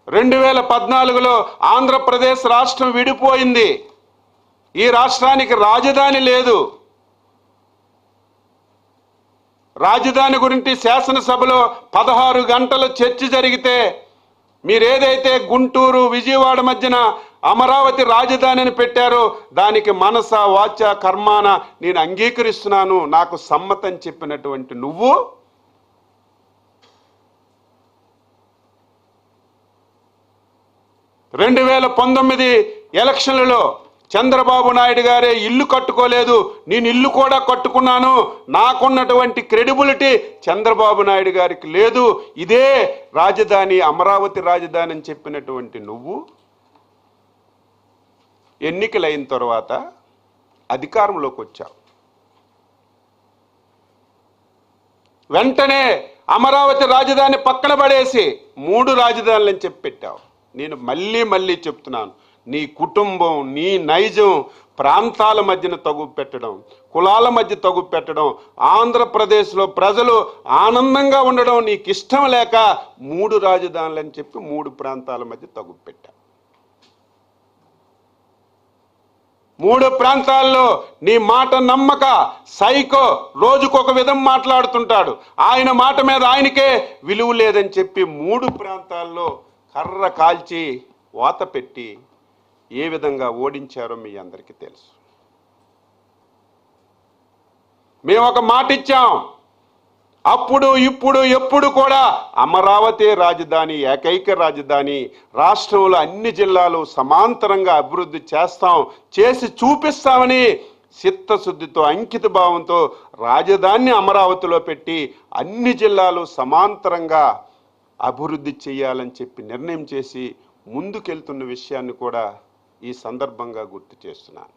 2014లో ఆంధ్రప్రదేశ్ రాష్ట్రం విడిపోయింది. ఈ రాష్ట్రానికి రాజధాని లేదు. రాజధాని గురించి శాసనసభలో 16 గంటల చర్చ జరిగితే మీరేదైతే గుంటూరు విజయవాడ మధ్యన అమరావతి రాజధానిని పెట్టారో దానికి మనస వాచ కర్మాన నేను అంగీకరిస్తున్నాను, నాకు సమ్మతం చెప్పినటువంటి నువ్వు 2019 ఎలక్షన్లలో చంద్రబాబు నాయుడు గారే ఇల్లు కట్టుకోలేదు, నేను ఇల్లు కూడా కట్టుకున్నాను, నాకున్నటువంటి క్రెడిబిలిటీ చంద్రబాబు నాయుడు గారికి లేదు, ఇదే రాజధాని అమరావతి రాజధాని అని చెప్పినటువంటి నువ్వు ఎన్నికలైన తర్వాత అధికారంలోకి వచ్చావు. వెంటనే అమరావతి రాజధాని పక్కన పడేసి 3 రాజధానులని చెప్పి పెట్టావు. నేను మళ్ళీ చెప్తున్నాను, నీ కుటుంబం, నీ నైజం ప్రాంతాల మధ్యన తగు పెట్టడం, కులాల మధ్య తగు పెట్టడం, ఆంధ్రప్రదేశ్లో ప్రజలు ఆనందంగా ఉండడం నీకు ఇష్టం లేక 3 రాజధానులని చెప్పి 3 ప్రాంతాల మధ్య తగు పెట్టావు. 3 ప్రాంతాల్లో నీ మాట నమ్మక సైకో రోజుకొక విధం మాట్లాడుతుంటాడు. ఆయన మాట మీద ఆయనకే విలువ లేదని చెప్పి 3 ప్రాంతాల్లో కర్ర కాల్చి వాత పెట్టి ఏ విధంగా ఓడించారో మీ అందరికీ తెలుసు. మేము ఒక మాట ఇచ్చాం, అప్పుడు ఇప్పుడు ఎప్పుడు కూడా అమరావతి రాజధాని, ఏకైక రాజధాని, రాష్ట్రంలో అన్ని జిల్లాలు సమాంతరంగా అభివృద్ధి చేస్తాం, చేసి చూపిస్తామని చిత్తశుద్ధితో అంకిత భావంతో రాజధానిని అమరావతిలో పెట్టి అన్ని జిల్లాలు సమాంతరంగా అభివృద్ధి చేయాలని చెప్పి నిర్ణయం చేసి ముందుకెళ్తున్న విషయాన్ని కూడా ఈ సందర్భంగా గుర్తు చేస్తున్నాను.